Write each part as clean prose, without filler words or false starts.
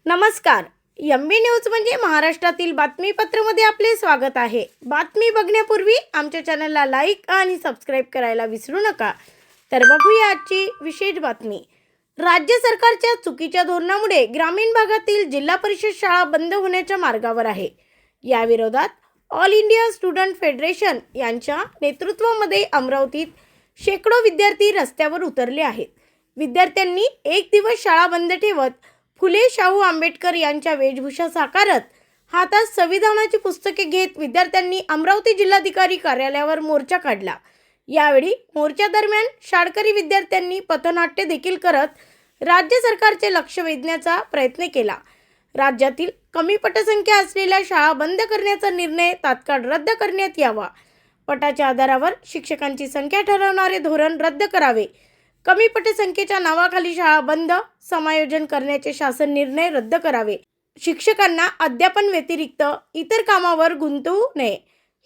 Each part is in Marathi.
नमस्कार. एम-बी न्यूज म्हणजे महाराष्ट्रातील बातमीपत्रामध्ये आपले स्वागत आहे. बातमी बघण्यापूर्वी आमच्या चॅनलला लाईक आणि सबस्क्राईब करायला विसरू नका. तर बघूया आजची विशेष बातमी. राज्य सरकारच्या चुकीच्या धोरणामुळे ग्रामीण भागातील जिल्हा परिषद शाळा बंद होण्याच्या मार्गावर आहे. या विरोधात ऑल इंडिया स्टुडंट फेडरेशन यांच्या नेतृत्वामध्ये अमरावतीत शेकडो विद्यार्थी रस्त्यावर उतरले आहेत. विद्यार्थ्यांनी एक दिवस शाळा बंद ठेवत फुले शाहू आंबेडकर यांच्या वेशभूषा साकारत हातात संविधानाची पुस्तके घेत विद्यार्थ्यांनी अमरावती जिल्हाधिकारी कार्यालयावर मोर्चा काढला. यावेळी मोर्चा दरम्यान शाळकरी विद्यार्थ्यांनी पथनाट्य देखील करत राज्य सरकारचे लक्ष वेधण्याचा प्रयत्न केला. राज्यातील कमी पटसंख्या असलेल्या शाळा बंद करण्याचा निर्णय तात्काळ रद्द करण्यात यावा. पटाच्या आधारावर शिक्षकांची संख्या ठरवणारे धोरण रद्द करावे. कमी पटसंख्येच्या नावाखाली शाळा बंद समायोजन करण्याचे शासन निर्णय रद्द करावे. शिक्षकांना अध्यापन व्यतिरिक्त इतर कामावर गुंतवू नये.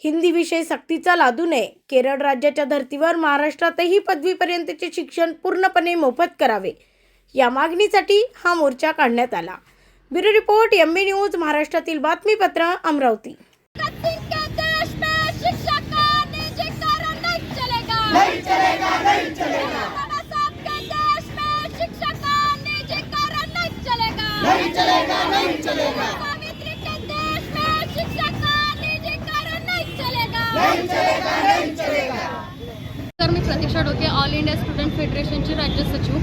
हिंदी विषय सक्तीचा लादू नये. केरळ राज्याच्या धर्तीवर महाराष्ट्रातही पदवीपर्यंतचे शिक्षण पूर्णपणे मोफत करावे. या मागणीसाठी हा मोर्चा काढण्यात आला. ब्युरो रिपोर्ट एम-बी न्यूज महाराष्ट्रातील बातमीपत्र अमरावती. नहीं चलेगा, नहीं चलेगा। सावित्री के देश में शिक्षा का निजीकरण नहीं चलेगा, नहीं चलेगा, नहीं चलेगा। तर मी प्रतीक्षा डोके, ऑल इंडिया स्टुडंट फेडरेशनची राज्य सचिव.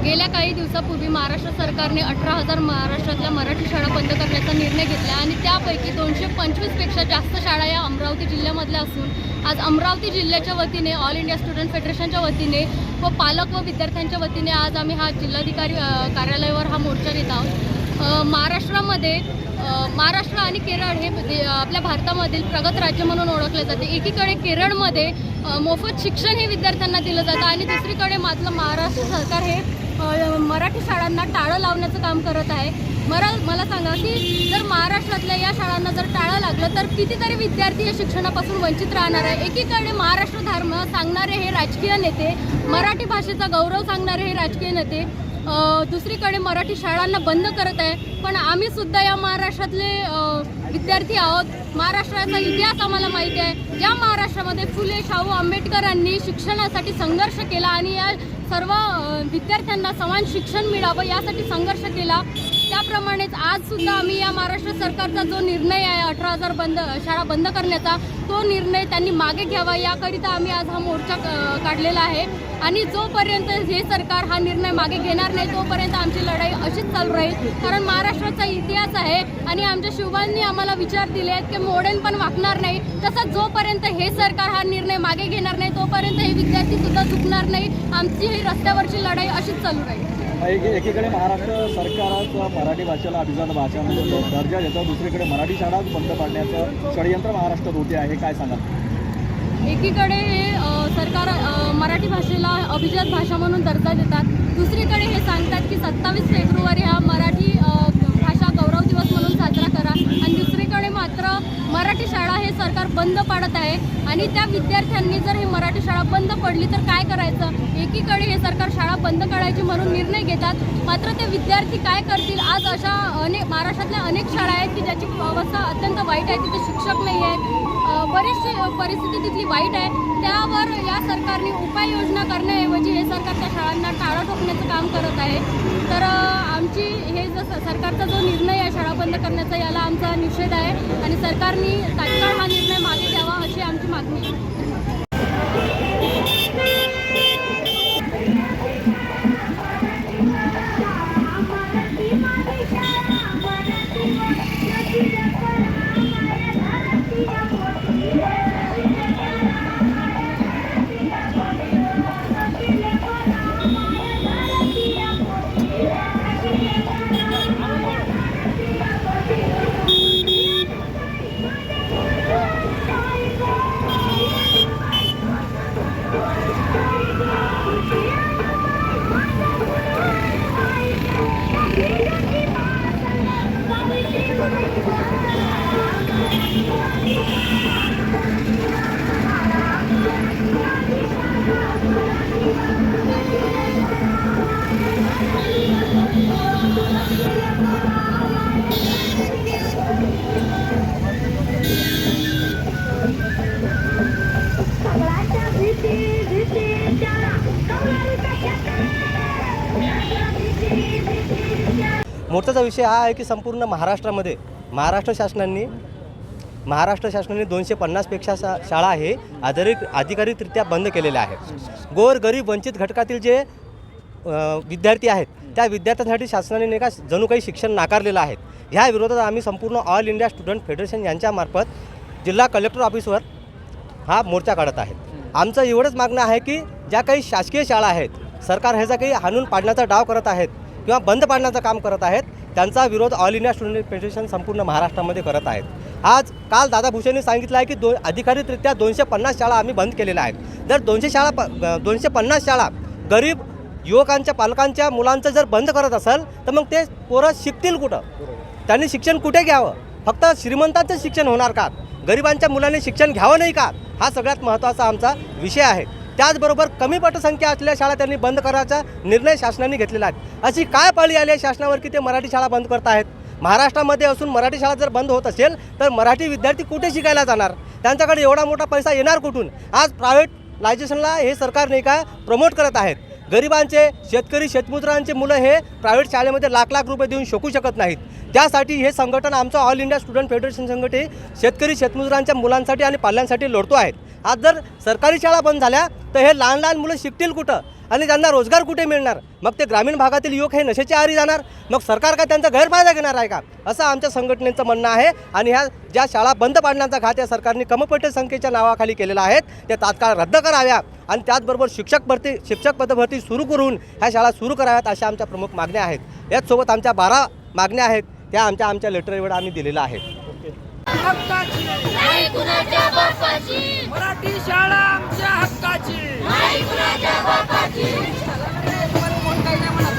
गेल्या काही दिवसापूर्वी महाराष्ट्र सरकारने 18,000 महाराष्ट्रातल्या मराठी शाळा बंद करण्याचा निर्णय घेतला आणि त्यापैकी 225 पेक्षा जास्त शाळा या अमरावती जिल्ह्यामधल्या असून आज अमरावती जिल्ह्याच्या वतीने ऑल इंडिया स्टुडंट फेडरेशनच्या वतीने व पालक व विद्यार्थ्यांच्या वतीने आज आम्ही हा जिल्हाधिकारी कार्यालयावर हा मोर्चा घेत आहोत. महाराष्ट्र आणि केरळ हे आपल्या भारतामधील प्रगत राज्य म्हणून ओळखले जाते. एकीकडे केरळमध्ये मोफत शिक्षण हे विद्यार्थ्यांना दिलं जातं आणि दुसरीकडे मात्र महाराष्ट्र सरकार हे मराठी शाळांना टाळं लावण्याचं काम करत आहे. मला सांगा की जर महाराष्ट्रातल्या या शाळांना जर टाळं लागलं तर कितीतरी विद्यार्थी या शिक्षणापासून वंचित राहणार आहे. एकीकडे महाराष्ट्र धर्म सांगणारे हे राजकीय नेते, मराठी भाषेचा गौरव सांगणारे हे राजकीय नेते दुसरीकडे मराठी शाळांना बंद करत आहे. पण आम्ही सुद्धा या महाराष्ट्रातले विद्यार्थी आहोत. महाराष्ट्राचा इतिहास आम्हाला माहिती आहे. ज्या महाराष्ट्रामध्ये फुले शाहू आंबेडकरांनी शिक्षणासाठी संघर्ष केला आणि या सर्व विद्यार्थ्यांना समान शिक्षण मिळावं यासाठी संघर्ष केला, त्याप्रमाणेच आजसुद्धा आम्ही या महाराष्ट्र सरकारचा जो निर्णय आहे 18,000 शाळा बंद करण्याचा, तो निर्णय त्यांनी मागे घ्यावा याकरिता आम्ही आज हा मोर्चा काढलेला आहे. आणि जोपर्यंत हे सरकार हा निर्णय मागे घेणार नाही तोपर्यंत आमची लढाई अशीच चालू राहील. कारण महाराष्ट्राचा इतिहास आहे आणि आमच्या शिवबांनी आम्हाला विचार दिले आहेत की मोडेन पण वाकणार नाही. तसंच जोपर्यंत हे सरकार हा निर्णय मागे घेणार नाही तोपर्यंत हे विद्यार्थीसुद्धा चुकणार नाही. आमची ही रस्त्यावरची लढाई अशीच चालू राहील. एकीकडे महाराष्ट्र सरकारच मराठी भाषेला अभिजात भाषा म्हणून दर्जा देतं, दुसरीकडे मराठी शाळाच बंद पाडण्याचं षडयंत्र महाराष्ट्रात होते आहे, काय सांगाल? एकीकडे हे सरकार मराठी भाषेला अभिजात भाषा म्हणून दर्जा देतात, दुसरीकडे हे सांगतात की 27 फेब्रुवारी हा मराठी भाषा गौरव दिवस म्हणून साजरा करा आणि दुसरीकडे मात्र मराठी शाळा हे सरकार बंद पाडत आहे. आणि त्या विद्यार्थ्यांनी जर ही मराठी शाळा बंद पडली तर काय करायचं? एकीकडे हे सरकार शाळा बंद करायची म्हणून निर्णय घेतात, मात्र ते विद्यार्थी काय करतील? आज अशा महाराष्ट्रातल्या अनेक शाळा आहेत की ज्याची अवस्था अत्यंत वाईट आहे, तिथे शिक्षक नाही आहेत, बरीचशी परिस्थिती तिथली वाईट आहे. त्यावर या सरकारने उपाययोजना करण्याऐवजी हे सरकार त्या शाळांना टाळं ठोकण्याचं काम करत आहे. तर आमची हे सरकारचा जो निर्णय आहे शाळा बंद करण्याचा, याला आमचा निषेध आहे आणि सरकारने तात्काळ हा निर्णय मागे घ्यावा अशी आमची मागणी आहे. मोर्चाचा विषय हा आहे की संपूर्ण महाराष्ट्र शासनाने 250पेक्षा शाळा हे अधिकारिकरित्या बंद केलेल्या आहेत. गोरगरीब वंचित घटकातील जे विद्यार्थी आहेत त्या विद्यार्थ्यांसाठी शासनाने नाही का जणू काही शिक्षण नाकारलेलं आहे. ह्या विरोधात आम्ही संपूर्ण ऑल इंडिया स्टुडंट फेडरेशन यांच्यामार्फत जिल्हा कलेक्टर ऑफिसवर हा मोर्चा काढत आहे. आमचं एवढंच मागणं आहे की ज्या काही शासकीय शाळा आहेत, सरकार ह्याचा काही हाणून पाडण्याचा डाव करत आहेत किंवा बंद पाडण्याचं काम करत आहेत, त्यांचा विरोध ऑल इंडिया स्टुडंट फेडरेशन संपूर्ण महाराष्ट्रामध्ये करत आहेत. काल दादा भुसेंनी सांगितलं आहे की अधिकारिकरित्या 250 शाळा आम्ही बंद केलेल्या आहेत. जर 250 शाळा गरीब युवकांच्या पालकांच्या मुलांचं जर बंद करत असेल तर मग ते पोरं शिकतील कुठं? त्यांनी शिक्षण कुठे घ्यावं? फक्त श्रीमंतांचं शिक्षण होणार का? गरिबांच्या मुलांनी शिक्षण घ्यावं नाही का? हा सगळ्यात महत्त्वाचा आमचा विषय आहे. त्याचबरोबर कमी पटसंख्या असलेल्या शाळा त्यांनी बंद करायचा निर्णय शासनाने घेतलेला आहे. अशी काय पाळी आली आहे शासनावर की ते मराठी शाळा बंद करत आहेत? महाराष्ट्रामध्ये असून मराठी शाळा जर बंद होत असेल तर मराठी विद्यार्थी कुठे शिकायला जाणार? त्यांच्याकडे एवढा मोठा पैसा येणार कुठून? आज प्रायव्हेट लायसेन्सला हे सरकार नाही का प्रमोट करत आहेत. गरिबांचे शेतकरी शेतमजुरांचे मुलं हे प्रायव्हेट शाळेमध्ये लाख रुपये देऊन शिकू शकत नाहीत. त्यासाठी हे संघटन आमचं ऑल इंडिया स्टुडंट फेडरेशन संघटन शेतकरी शेतमजुरांच्या मुलांसाठी आणि पाल्यांसाठी लढतो आहे. आज जर सरकारी शाळा बंद झाल्या तर हे लहान मुलं शिकतील कुठं आणि त्यांना रोजगार कुठे मिळणार? मग ते ग्रामीण भागातील युवक हे नशेच्या आहारी जाणार. मग सरकार काय त्यांचा गैरफायदा घेणार आहे का? असं आमच्या संघटनेचं म्हणणं आहे. आणि ह्या ज्या शाळा बंद पाडण्याचा घात या सरकारने कमी संख्येच्या नावाखाली केलेला आहे ते तात्काळ रद्द कराव्या आणि त्याचबरोबर शिक्षक पदभरती सुरू करून ह्या शाळा सुरू कराव्यात अशा आमच्या प्रमुख मागण्या आहेत. याचसोबत आमच्या 12 मागण्या आहेत त्या आमच्या लेटरवर आम्ही दिलेल्या आहेत. नाही कुणाच्या बापाची, मराठी शाळा आमच्या हक्काची. नाही कुणाच्या बापाची. कोण काही नाही म्हणत.